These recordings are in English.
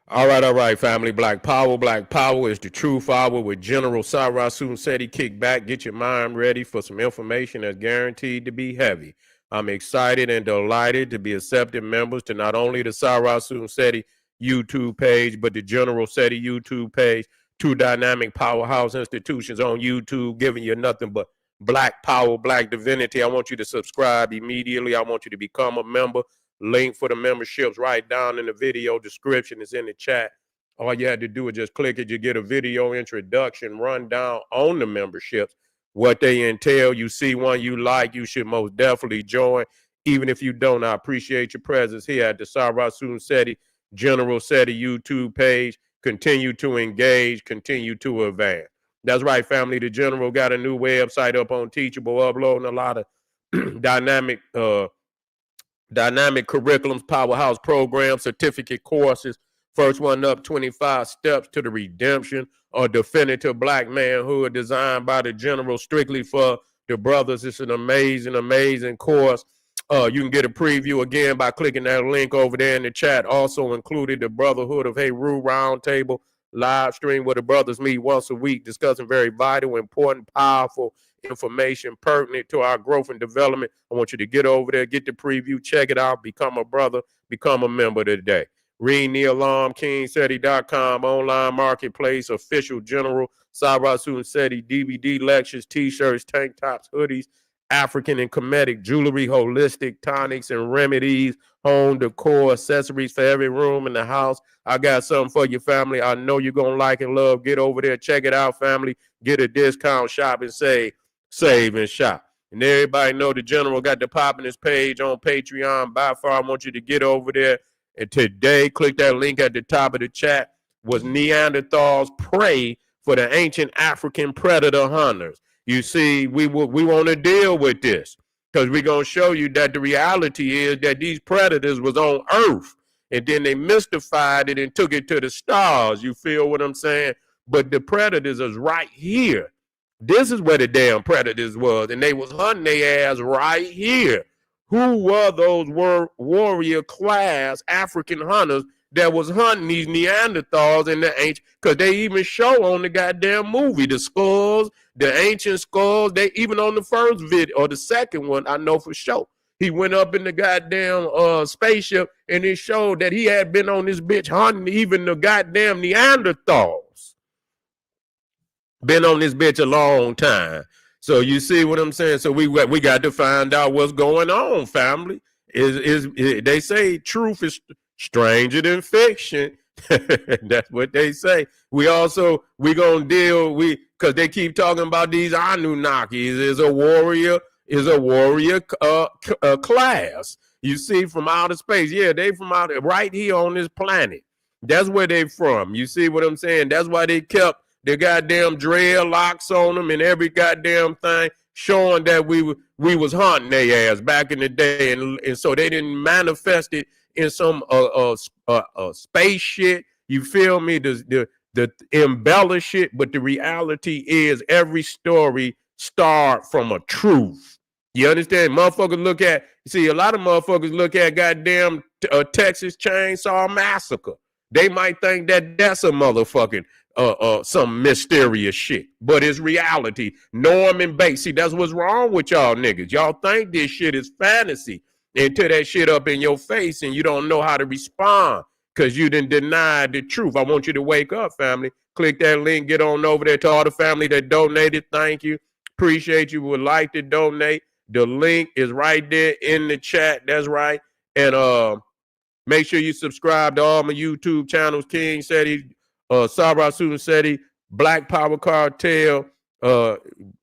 All right, family. Black Power. Black Power is the truth hour with General Sarasun Seti. Kick back, get your mind ready for some information that's guaranteed to be heavy. I'm excited and delighted to be accepted members to not only the Sarasun Seti YouTube page, but the General Seti YouTube page. Two dynamic powerhouse institutions on YouTube giving you nothing but black power, black divinity. I want you to subscribe immediately. I want you to become a member. Link for the memberships right down in the video description. Is in the chat. All you had to do is just click it. You get a video introduction rundown on the memberships, what they entail. You see one you like, you should most definitely join. Even if you don't, I appreciate your presence here at the Sarasun Seti General Seti YouTube page. Continue to engage, continue to advance. That's right, family. The General got a new website up on Teachable, uploading a lot of dynamic curriculums, powerhouse programs, certificate courses. First one up, 25 Steps to the Redemption or Definitive Black Manhood, designed by the General strictly for the brothers. It's an amazing, amazing course. You can get a preview again by clicking that link over there in the chat. Also included the Brotherhood of Heru Roundtable live stream where the brothers meet once a week discussing very vital, important, powerful information pertinent to our growth and development. I want you to get over there, get the preview, check it out, become a brother, become a member today. Read the alarm, KingSeti.com, online marketplace, official General Sarasun Seti DVD lectures, t-shirts, tank tops, hoodies, African and Kemetic jewelry, holistic tonics and remedies, home decor, accessories for every room in the house. I got something for your family. I know you're going to like and love. Get over there, check it out, family. Get a discount, shop and save and shop. And everybody know the General got the popping his page on Patreon. By far, I want you to get over there. And today, click that link at the top of the chat. Was Neanderthals prey for the ancient African predator hunters? You see, we want to deal with this because we're going to show you that the reality is that these predators was on Earth and then they mystified it and took it to the stars. You feel what I'm saying? But the predators is right here. This is where the damn predators was, and they was hunting their ass right here. Who were those warrior class African hunters that was hunting these Neanderthals in the ancient? Because they even show on the goddamn movie the skulls, the ancient skulls. They even on the first video or the second one, I know for sure. He went up in the goddamn spaceship and it showed that he had been on this bitch hunting even the goddamn Neanderthals. Been on this bitch a long time. So you see what I'm saying? So we got to find out what's going on, family. Is they say truth is stranger than fiction. That's what they say. We gonna deal because they keep talking about these Anunnakis is a warrior class. You see from outer space. Yeah, they from out right here on this planet. That's where they from. You see what I'm saying? That's why they kept the goddamn dreadlocks on them and every goddamn thing, showing that we was hunting their ass back in the day, and so they didn't manifest it in some space shit. You feel me? The embellish it, but the reality is every story start from a truth. You understand? Motherfuckers look at a lot of motherfuckers look at goddamn Texas Chainsaw Massacre. They might think that that's a motherfucking some mysterious shit, but it's reality. Norman Bates. See, that's what's wrong with y'all niggas. Y'all think this shit is fantasy until that shit up in your face and you don't know how to respond because you didn't deny the truth. I want you to wake up, family. Click that link. Get on over there to all the family that donated. Thank you. Appreciate you. Would like to donate. The link is right there in the chat. That's right. And make sure you subscribe to all my YouTube channels. King Seti, Sarasun Seti, Black Power Cartel,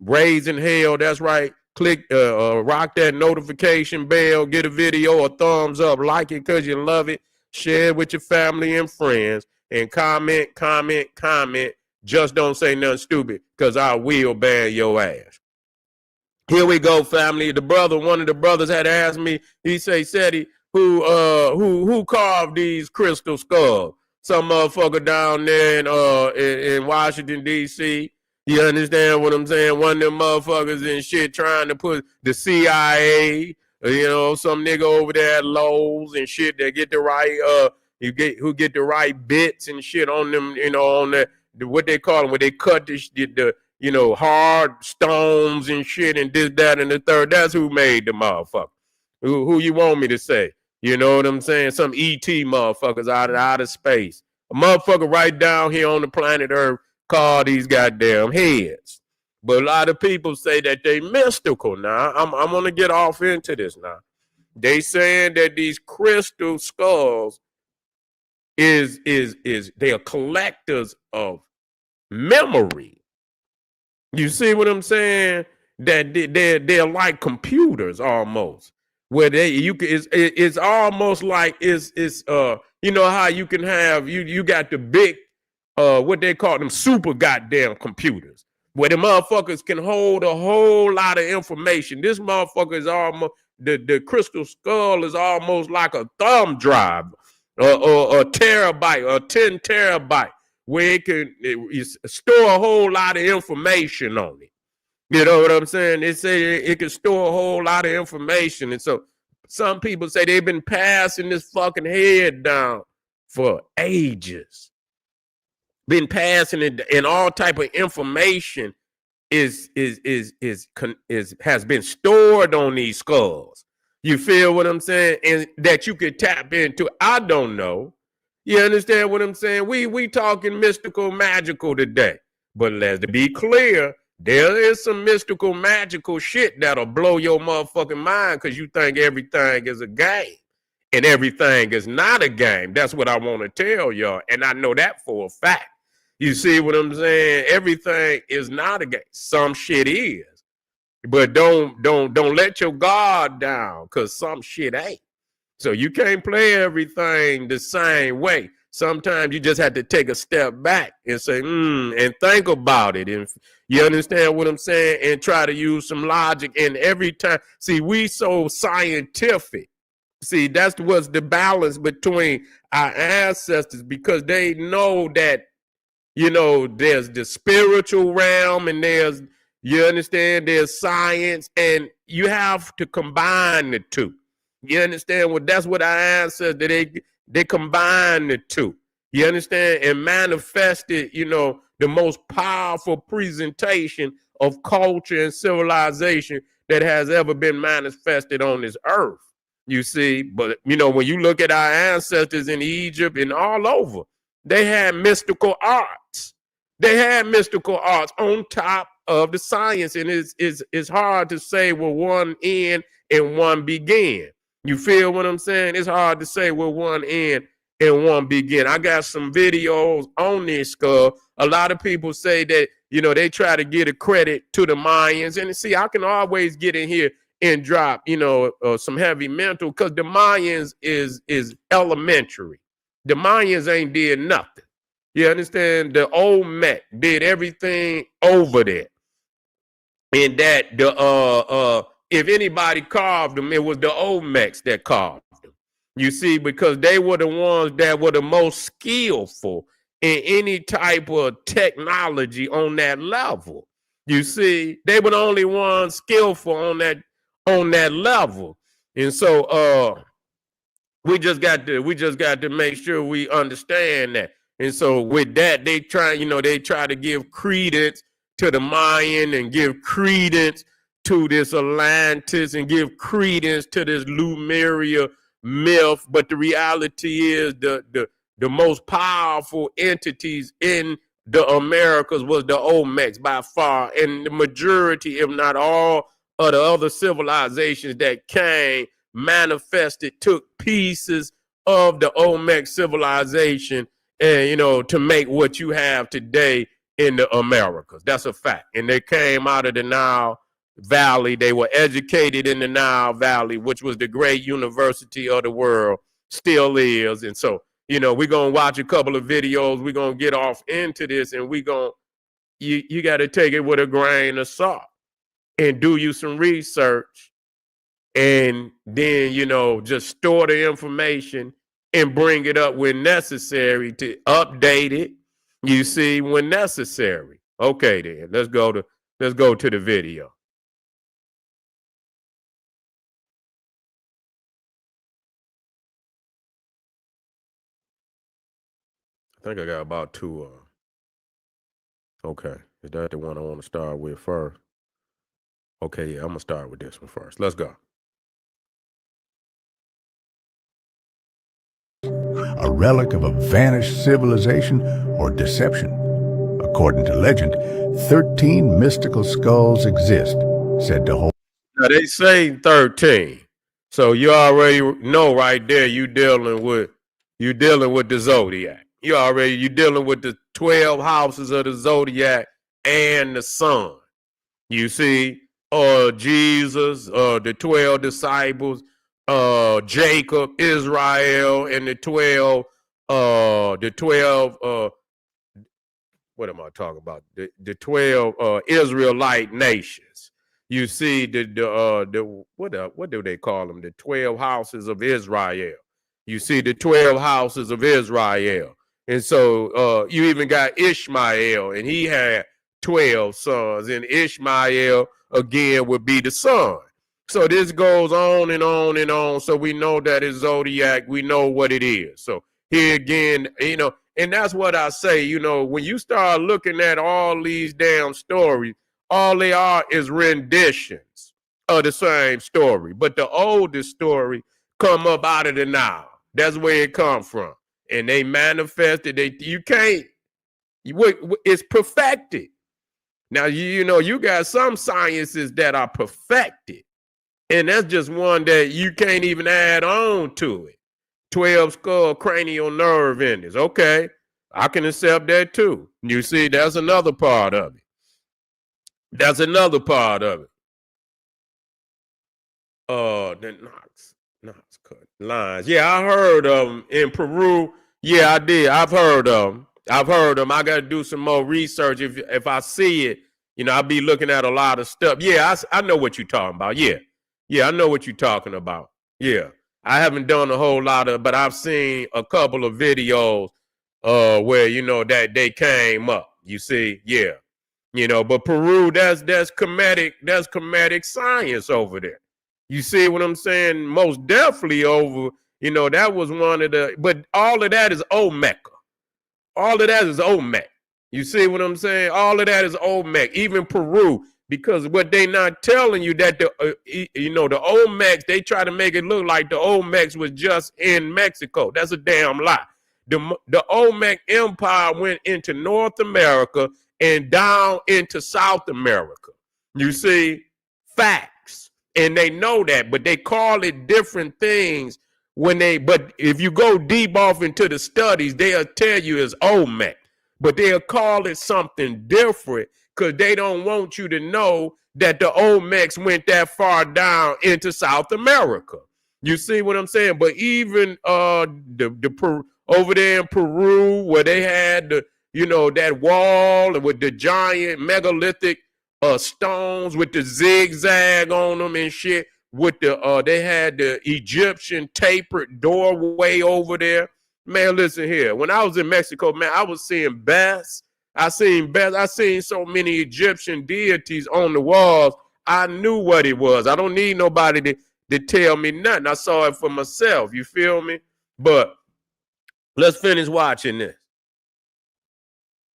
Raising Hell. That's right. Click, rock that notification bell. Get a video a thumbs up. Like it because you love it. Share it with your family and friends. And comment. Just don't say nothing stupid because I will ban your ass. Here we go, family. One of the brothers had asked me. He say, Seti, who carved these crystal skulls? Some motherfucker down there in Washington, D.C. You understand what I'm saying? One of them motherfuckers and shit trying to put the CIA, some nigga over there at Lowe's and shit that get the right who get the right bits and shit on them, on what they call them, when they cut the hard stones and shit and this, that, and the third. That's who made the motherfucker. Who you want me to say? You know what I'm saying? Some ET motherfuckers out of outer space. A motherfucker right down here on the planet Earth called these goddamn heads. But a lot of people say that they mystical now. I'm gonna get off into this now. They saying that these crystal skulls is they are collectors of memory. You see what I'm saying? That they're like computers almost, where it's almost like it's how you can have you got the big what they call them super goddamn computers, where the motherfuckers can hold a whole lot of information. This motherfucker is almost the crystal skull is almost like a thumb drive or a terabyte or 10 terabyte, where it can store a whole lot of information on it. You know what I'm saying? They say it can store a whole lot of information. And so some people say they've been passing this fucking head down for ages. Been passing it, and all type of information has been stored on these skulls. You feel what I'm saying? And that you could tap into. I don't know. You understand what I'm saying? We talking mystical, magical today. But let's be clear, there is some mystical, magical shit that'll blow your motherfucking mind because you think everything is a game. And everything is not a game. That's what I want to tell y'all. And I know that for a fact. You see what I'm saying? Everything is not a game. Some shit is. But don't let your guard down, because some shit ain't. So you can't play everything the same way. Sometimes you just have to take a step back and say, and think about it. And you understand what I'm saying? And try to use some logic. And every time, see, we so scientific. See, that's what's the balance between our ancestors, because they know that, there's the spiritual realm and there's science, and you have to combine the two. You understand what? That's what our ancestors, they combine the two. You understand? And manifested, the most powerful presentation of culture and civilization that has ever been manifested on this earth. You see, but when you look at our ancestors in Egypt and all over, they had mystical arts. They had mystical arts on top of the science, and it's hard to say where one end and one begin. You feel what I'm saying? It's hard to say where one end and one begin. I got some videos on this skull. A lot of people say that, they try to get a credit to the Mayans. And see, I can always get in here and drop, some heavy mental, because the Mayans is elementary. The Mayans ain't did nothing. You understand? The Olmec did everything over there. And that if anybody carved them, it was the Olmecs that carved them. You see, because they were the ones that were the most skillful in any type of technology on that level. You see, they were the only ones skillful on that level. And so we just got to make sure we understand that. And so with that, they try to give credence to the Mayan and give credence to this Atlantis and give credence to this Lemuria myth. But the reality is the most powerful entities in the Americas was the Olmecs by far. And the majority, if not all, of the other civilizations that came, manifested, took pieces of the Olmec civilization and, to make what you have today in the Americas. That's a fact. And they came out of the Nile Valley. They were educated in the Nile Valley, which was the great university of the world, still is. And so, we're going to watch a couple of videos. We're going to get off into this, and you got to take it with a grain of salt and do you some research, and then, just store the information and bring it up when necessary to update it. You see, when necessary. Okay, then let's go to the video. think I got about two. Okay, is that the one I want to start with first? Okay, yeah, I'm gonna start with this one first. Let's go. A relic of a vanished civilization or deception. According to legend, 13 mystical skulls exist, said to hold. Now they say 13. So you already know right there you dealing with the zodiac. You dealing with the 12 houses of the zodiac and the sun. You see, Jesus, the 12 disciples, Jacob, Israel, and the 12 what am I talking about? The 12 Israelite nations. You see what do they call them? The 12 houses of Israel. You see the 12 houses of Israel. And so you even got Ishmael, and he had 12 sons, and Ishmael again would be the son. So this goes on and on and on. So we know that it's zodiac. We know what it is. So here again, and that's what I say, when you start looking at all these damn stories, all they are is renditions of the same story. But the oldest story come up out of the Nile. That's where it come from. And they manifested. It's perfected. Now, you got some sciences that are perfected. And that's just one that you can't even add on to it. 12 skull cranial nerve endings. Okay, I can accept that too. You see, that's another part of it. The Knox cut lines. Yeah, I heard of them in Peru. Yeah, I did. I've heard of them. I got to do some more research. If I see it, I'll be looking at a lot of stuff. Yeah, I know what you're talking about. Yeah, I know what you're talking about. Yeah. I haven't done a whole lot of, but I've seen a couple of videos where that they came up. You see, yeah, but Peru, that's comedic science over there. You see what I'm saying? Most definitely over. That was one of the, but all of that is Olmec. All of that is Olmec. You see what I'm saying? All of that is Olmec. Even Peru, because what they not telling you that the Olmecs, they try to make it look like the Olmecs was just in Mexico. That's a damn lie. The Olmec Empire went into North America and down into South America. You see, facts. And they know that, but they call it different things but if you go deep off into the studies, they'll tell you it's Olmec, but they'll call it something different because they don't want you to know that the Olmecs went that far down into South America. You see what I'm saying? But even over there in Peru, where they had that wall with the giant megalithic stones with the zigzag on them and shit, with they had the Egyptian tapered doorway over there. Man, listen here. When I was in Mexico, man, I was seeing bats. I seen so many Egyptian deities on the walls. I knew what it was. I don't need nobody to tell me nothing. I saw it for myself. You feel me? But let's finish watching this.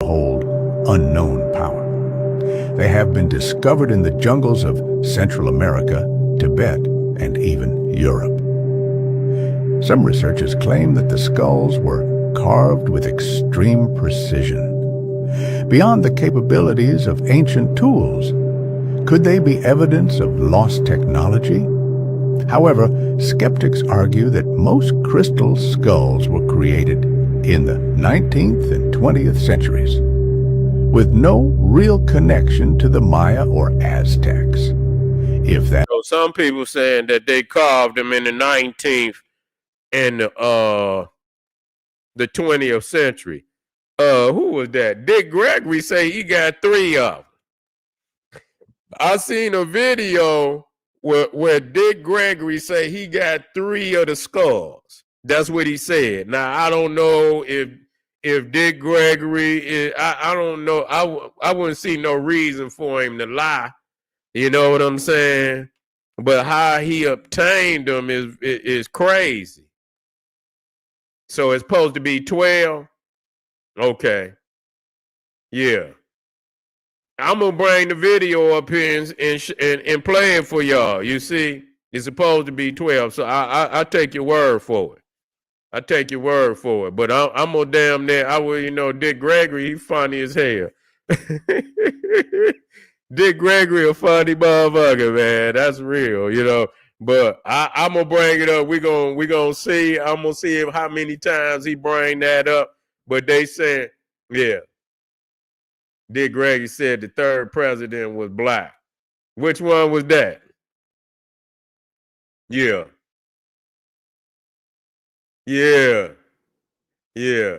Hold unknown power. They have been discovered in the jungles of Central America, Tibet, and even Europe. Some researchers claim that the skulls were carved with extreme precision. Beyond the capabilities of ancient tools, could they be evidence of lost technology? However, skeptics argue that most crystal skulls were created in the 19th and 20th centuries, with no real connection to the Maya or Aztecs. So some people saying that they carved them in the 19th and the 20th century. Who was that? Dick Gregory say he got 3 of them. I seen a video where Dick Gregory say he got 3 of the skulls. That's what he said. Now I don't know if Dick Gregory is, I don't know. I wouldn't see no reason for him to lie. You know what I'm saying? But how he obtained them is crazy. So it's supposed to be 12. Okay. Yeah. I'm gonna bring the video up here and play it for y'all. You see, it's supposed to be 12, so I take your word for it. I take your word for it. But I'm gonna damn near. I will, Dick Gregory. He funny as hell. Dick Gregory a funny motherfucker, man. That's real. But I'm gonna bring it up. We gonna see. I'm gonna see how many times he bring that up. But they said, yeah. Dick Gregory said the third president was black. Which one was that? Yeah. Yeah. Yeah.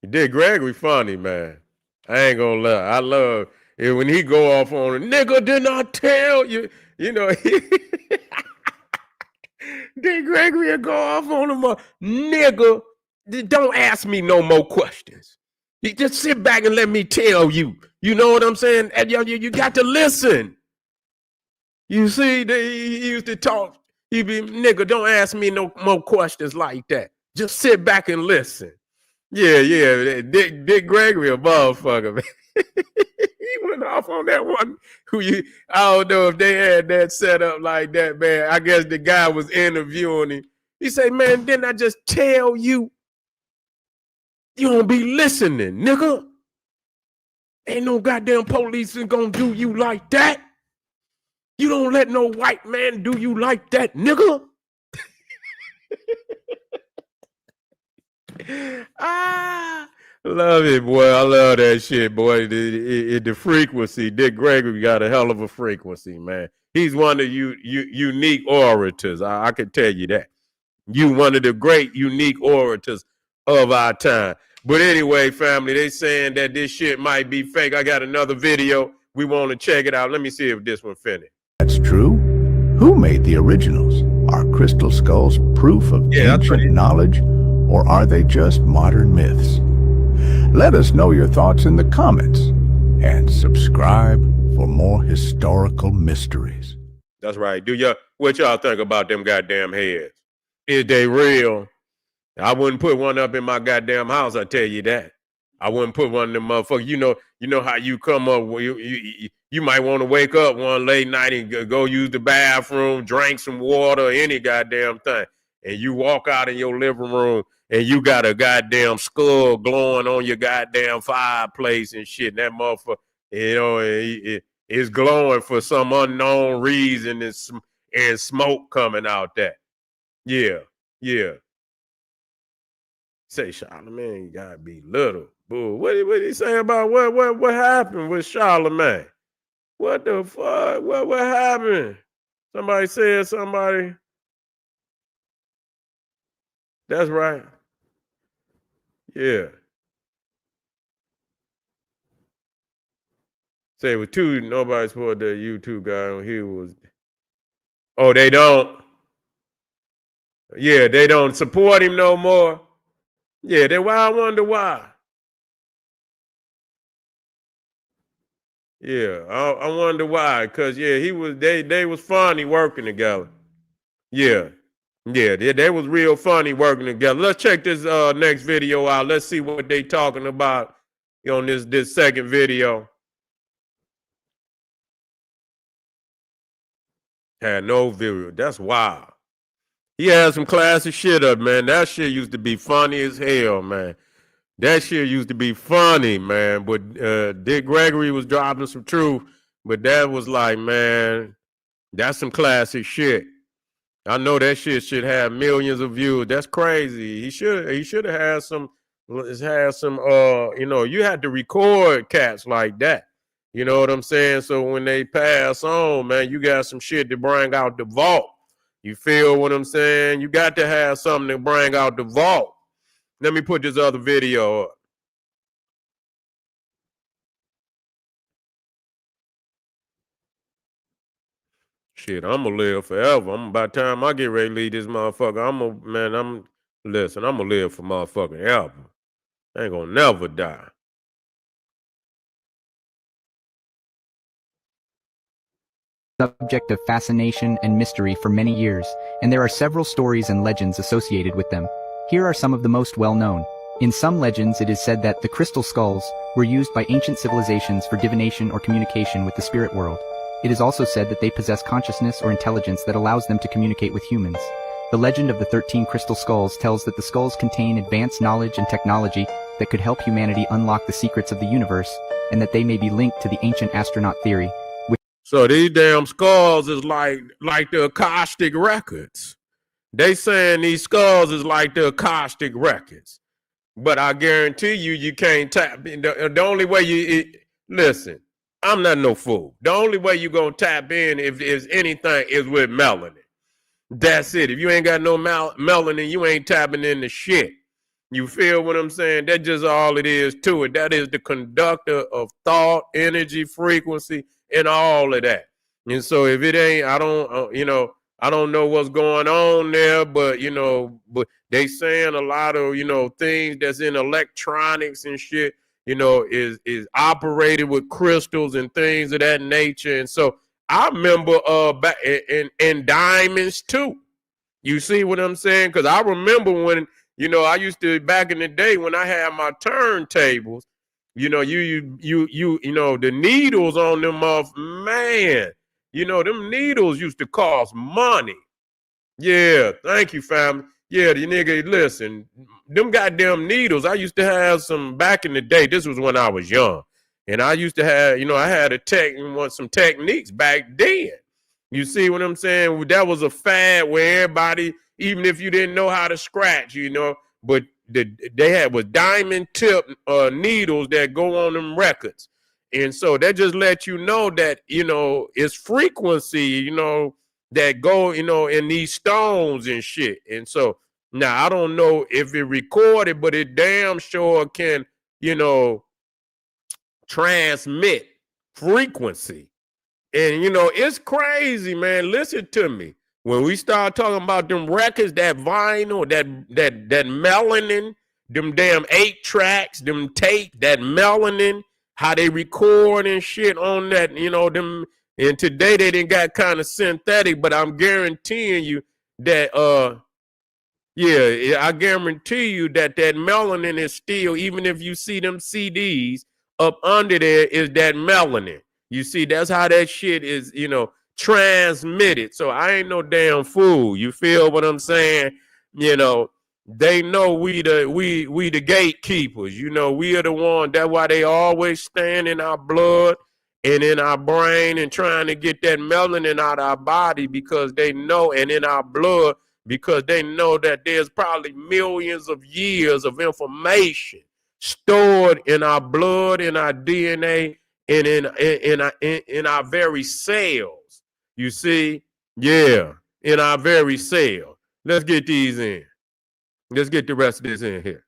Dick Gregory funny, man. I ain't gonna lie. I love it when he go off on a nigga did not tell you. Dick Gregory will go off on him. Nigga, don't ask me no more questions. You just sit back and let me tell you. You know what I'm saying? And you got to listen. You see, he used to talk. He be, nigga, don't ask me no more questions like that. Just sit back and listen. Yeah. Dick Gregory a motherfucker, man. He went off on that one. I don't know if they had that set up like that, man. I guess the guy was interviewing him. He said, man, didn't I just tell you? You don't be listening, nigga. Ain't no goddamn police gonna do you like that. You don't let no white man do you like that, nigga. Love it, boy. I love that shit, boy. The frequency. Dick Gregory got a hell of a frequency, man. He's one of you unique orators. I can tell you that. You one of the great unique orators of our time. But anyway, family, they saying that this shit might be fake. I got another video. We want to check it out. Let me see if this one finished. That's true. Who made the originals? Are crystal skulls proof of ancient knowledge, or are they just modern myths? Let us know your thoughts in the comments and subscribe for more historical mysteries. That's right. What y'all think about them goddamn heads? Is they real? I wouldn't put one up in my goddamn house, I tell you that. I wouldn't put one of them motherfuckers. You know how you come up, you might want to wake up one late night and go use the bathroom, drink some water, any goddamn thing. And you walk out in your living room and you got a goddamn skull glowing on your goddamn fireplace and shit. And that motherfucker, it's glowing for some unknown reason and smoke coming out that. Yeah. Say, Charlemagne, you gotta be little. Boo. What did he say about what happened with Charlemagne? What the fuck? What happened? Somebody said somebody. That's right. Yeah. Say with two, nobody supported that YouTube guy on here was. Oh, they don't. Yeah, they don't support him no more. Yeah, then why? I wonder why. Yeah, I wonder why. Cause he was they was funny working together. Yeah, they was real funny working together. Let's check this next video out. Let's see what they talking about on this second video. Had no video. That's wild. He had some classic shit up, man. That shit used to be funny as hell, man. That shit used to be funny, man. But Dick Gregory was dropping some truth. But that was like, man, that's some classic shit. I know that shit should have millions of views. That's crazy. He should have had some, you had to record cats like that. You know what I'm saying? So when they pass on, man, you got some shit to bring out the vault. You feel what I'm saying? You got to have something to bring out the vault. Let me put this other video up. Shit, I'm gonna live forever. By the time I get ready to leave this motherfucker, I'm gonna live for motherfucking ever. I ain't gonna never die. Subject of fascination and mystery for many years, and there are several stories and legends associated with them. Here are some of the most well-known. In some legends, it is said that the crystal skulls were used by ancient civilizations for divination or communication with the spirit world. It is also said that they possess consciousness or intelligence that allows them to communicate with humans. The legend of the 13 crystal skulls tells that the skulls contain advanced knowledge and technology that could help humanity unlock the secrets of the universe, and that they may be linked to the ancient astronaut theory. So these damn skulls is like the Akashic records. They saying these skulls is like the Akashic records. But I guarantee you can't tap. The only way listen, I'm not no fool. The only way you gonna tap in if anything is with melanin. That's it. If you ain't got no melanin, you ain't tapping into shit. You feel what I'm saying? That's just all it is to it. That is the conductor of thought, energy, frequency, and all of that. And so if it ain't, I don't know what's going on there, but but they saying a lot of things that's in electronics and shit, is operated with crystals and things of that nature. And so I remember back in diamonds too. You see what I'm saying? Because I remember when I used to, back in the day when I had my turntables, the needles on them man. Them needles used to cost money. Yeah, thank you, family. Yeah, the nigga, listen, them goddamn needles, I used to have some back in the day. This was when I was young. And I used to have, I had some techniques back then. You see what I'm saying? That was a fad where everybody, even if you didn't know how to scratch, but they was diamond tip needles that go on them records. And so that just lets you know that, it's frequency, that go, in these stones and shit. And so now I don't know if it recorded, but it damn sure can, transmit frequency. And, it's crazy, man. Listen to me. When we start talking about them records, that vinyl, that melanin, them damn 8 tracks, them tape, that melanin, how they record and shit on that, them. And today they didn't got kind of synthetic, but I'm guaranteeing you that, I guarantee you that melanin is still, even if you see them CDs up under there, is that melanin. You see, that's how that shit is, transmitted. So I ain't no damn fool. You feel what I'm saying? They know we the gatekeepers. We are the one. That's why they always stand in our blood and in our brain and trying to get that melanin out of our body, because they know, and in our blood, because they know that there's probably millions of years of information stored in our blood, in our DNA, and in our very cells. You see? Yeah, in our very cell. Let's get these in. Let's get the rest of this in here.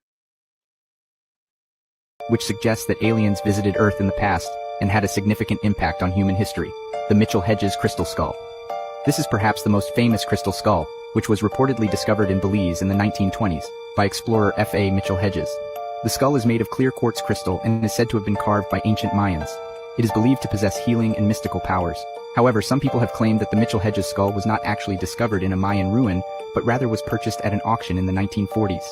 Which suggests that aliens visited Earth in the past and had a significant impact on human history. The Mitchell-Hedges crystal skull. This is perhaps the most famous crystal skull, which was reportedly discovered in Belize in the 1920s by explorer F.A. Mitchell-Hedges. The skull is made of clear quartz crystal and is said to have been carved by ancient Mayans. It is believed to possess healing and mystical powers. However, some people have claimed that the Mitchell-Hedges skull was not actually discovered in a Mayan ruin, but rather was purchased at an auction in the 1940s.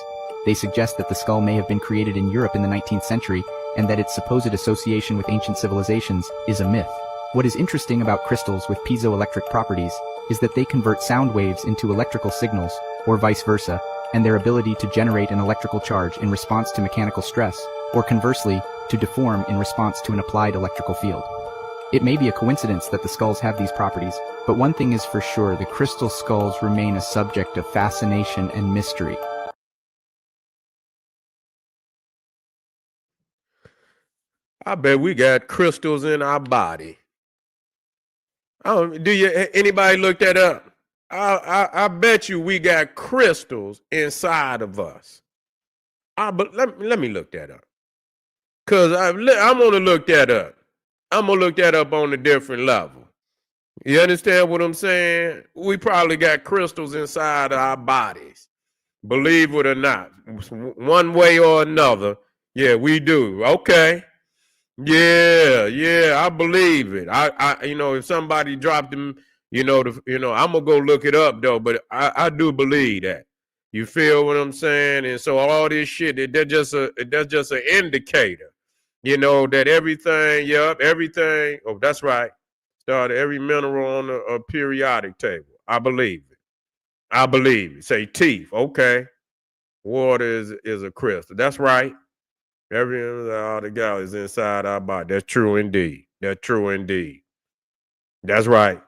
They suggest that the skull may have been created in Europe in the 19th century, and that its supposed association with ancient civilizations is a myth. What is interesting about crystals with piezoelectric properties is that they convert sound waves into electrical signals, or vice versa, and their ability to generate an electrical charge in response to mechanical stress, or conversely, to deform in response to an applied electrical field. It may be a coincidence that the skulls have these properties, but one thing is for sure, the crystal skulls remain a subject of fascination and mystery. I bet we got crystals in our body. Anybody look that up? I bet you we got crystals inside of us. But let me look that up. Because I'm going to look that up. I'm going to look that up on a different level. You understand what I'm saying? We probably got crystals inside our bodies. Believe it or not. One way or another. Yeah, we do. Okay. Yeah, I believe it. I if somebody dropped them, I'm going to go look it up, though. But I do believe that. You feel what I'm saying? And so all this shit, that's just an indicator, that everything, everything. Oh, that's right. Started every mineral on a periodic table. I believe it. I believe it. Say teeth. Okay. Water is a crystal. That's right. All the galaxies inside our body. That's true indeed. That's true indeed. That's right.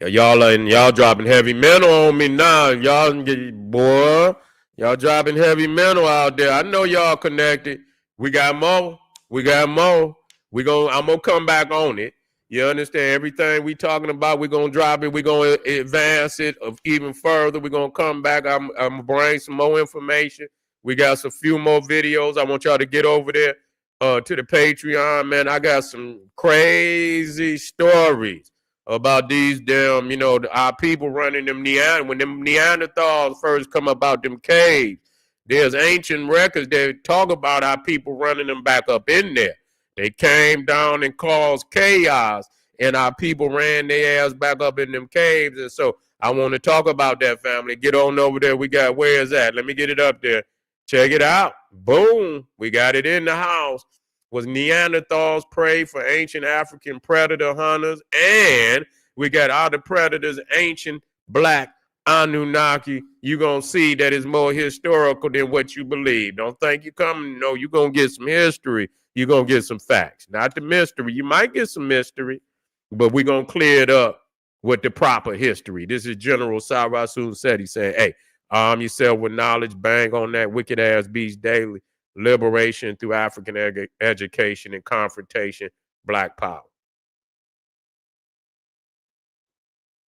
Y'all dropping heavy metal on me now. Boy, y'all dropping heavy metal out there. I know y'all connected. We got more. We got more. I'm gonna come back on it. You understand? Everything we talking about, we're gonna drop it. We're gonna advance it even further. We're gonna come back. I'm gonna bring some more information. We got some few more videos. I want y'all to get over there to the Patreon, man. I got some crazy stories about these damn, our people running them when them Neanderthals first come about them caves. There's ancient records that talk about our people running them back up in there. They came down and caused chaos, and our people ran their ass back up in them caves. And so I want to talk about that, family. Get on over there. We got, where is that? Let me get it up there. Check it out. Boom. We got it in the house. Was Neanderthals prey for ancient African predator hunters, and we got other predators, ancient black Anunnaki. You're going to see that it's more historical than what you believe. Don't think you're coming. No, you're going to get some history. You're going to get some facts. Not the mystery. You might get some mystery, but we're going to clear it up with the proper history. This is General Sarasun said. He said, hey, arm yourself with knowledge. Bang on that wicked ass beast daily. Liberation through African education and confrontation. Black power.